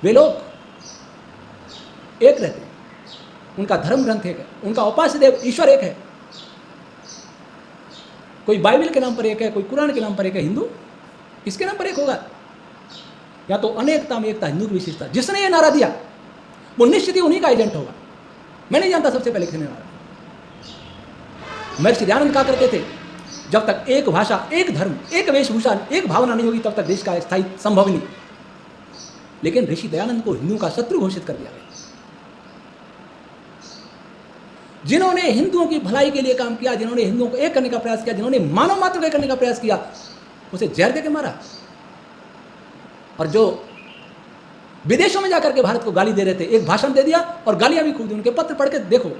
वे लोग एक रहते हैं, उनका धर्म ग्रंथ एक है, उनका उपास्य देव ईश्वर एक है। कोई बाइबल के नाम पर एक है, कोई कुरान के नाम पर एक है। हिंदू किसके नाम पर एक होगा? या तो अनेकता में एकता, हिंदू की विशेषता। जिसने ये नारा दिया वो निश्चित ही उन्हीं का एजेंट होगा। मैं नहीं जानता सबसे पहले किसने नारा दिया। महर्षि दयानंद कहा करते थे, जब तक एक भाषा, एक धर्म, एक वेशभूषा, एक भावना नहीं होगी तब तक देश का स्थायी संभव नहीं। लेकिन ऋषि दयानंद को हिंदुओं का शत्रु घोषित कर दिया गया। जिन्होंने हिंदुओं की भलाई के लिए काम किया, जिन्होंने हिंदुओं को एक करने का प्रयास किया, जिन्होंने मानव मात्र को एक करने का प्रयास किया, उसे जहर देके मारा। और जो विदेशों में जाकर के भारत को गाली दे रहे थे, एक भाषण दे दिया और गालियां भी खूब दी। उनके पत्र पढ़ के देखो,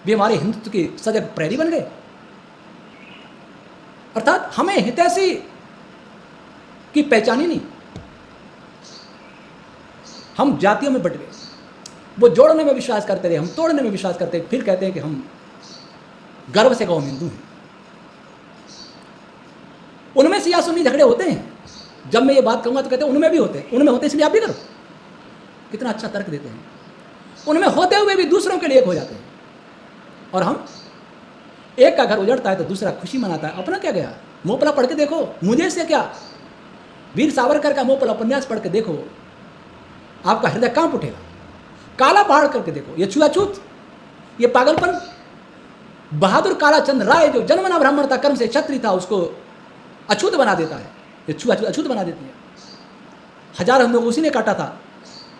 वे हमारे हिंदुत्व के सजग प्रहरी बन गए। अर्थात हमें हितैषी की पहचान ही नहीं, हम जातियों में बट गए। वो जोड़ने में विश्वास करते रहे, हम तोड़ने में विश्वास करते, फिर कहते हैं कि हम गर्व से कहो हम हिंदू हैं। उनमें सिया सुन्नी झगड़े होते हैं। जब मैं ये बात कहूंगा तो कहते हैं उनमें भी होते हैं, उनमें होते इसलिए आप भी करो। कितना अच्छा तर्क देते हैं। उनमें होते हुए भी दूसरों के लिए एक हो जाते हैं। और हम, एक का घर उजड़ता है तो दूसरा खुशी मनाता है। अपना क्या गया? मोपला पढ़ के देखो, मुझे से क्या। वीर सावरकर का मोपला उपन्यास पढ़ के देखो, आपका हृदय कांप उठेगा। काला पहाड़ करके देखो, ये छुआछूत, ये पागलपन। बहादुर कालाचंद राय जो जन्मना ब्राह्मण था, कर्म से क्षत्रिय था, उसको अछूत बना देता है। ये छुआछूत अछूत बना देती है। हजार हिंदुओं को उसी ने काटा था।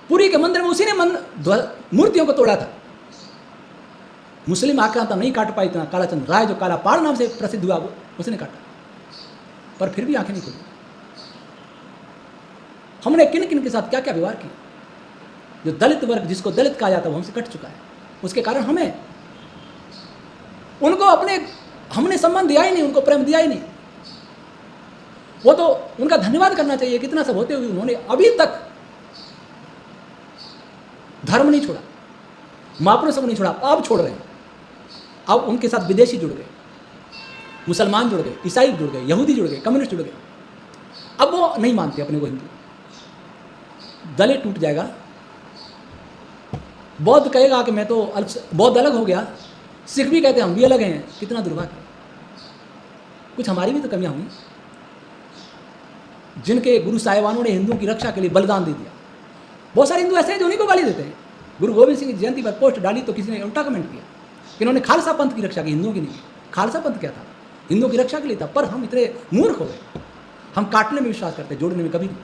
पुरी के मंदिर में उसी ने मूर्तियों को तोड़ा था। मुस्लिम आक्रांता नहीं काट पाई इतना। कालाचंद राय जो काला पहाड़ नाम से प्रसिद्ध हुआ, वो उसने काटा, पर फिर भी आंखें नहीं खुली। हमने किन किन के साथ क्या क्या व्यवहार किया। जो दलित वर्ग, जिसको दलित कहा जाता है, वो हमसे कट चुका है। उसके कारण हमें, उनको अपने, हमने सम्मान दिया ही नहीं, उनको प्रेम दिया ही नहीं। वो तो उनका धन्यवाद करना चाहिए। कितना सब होते हुए उन्होंने अभी तक धर्म नहीं छोड़ा, महापुरुषों को नहीं छोड़ा। अब छोड़ रहे हैं। अब उनके साथ विदेशी जुड़ गए, मुसलमान जुड़ गए, ईसाई जुड़ गए, यहूदी जुड़ गए, कम्युनिस्ट जुड़ गए। अब वो नहीं मानते अपने को हिंदू। दलित टूट जाएगा। बौद्ध कहेगा कि मैं तो बौद्ध अलग हो गया। सिख भी कहते हैं हम भी अलग हैं। कितना दुर्भाग्य। कुछ हमारी भी तो कमियां हुई। जिनके गुरु साहिबानों ने हिंदुओं की रक्षा के लिए बलिदान दे दिया। बहुत सारे हिंदू ऐसे हैं जो उन्हीं को गाली देते हैं। गुरु गोविंद सिंह की जयंती पर पोस्ट डाली तो किसी ने उल्टा कमेंट किया कि इन्होंने खालसा पंथ की रक्षा की, हिंदुओं की नहीं। खालसा पंथ क्या था? हिंदुओं की रक्षा के लिए था। पर हम इतने मूर्ख हो गए, हम काटने में विश्वास करते, जोड़ने में कभी नहीं।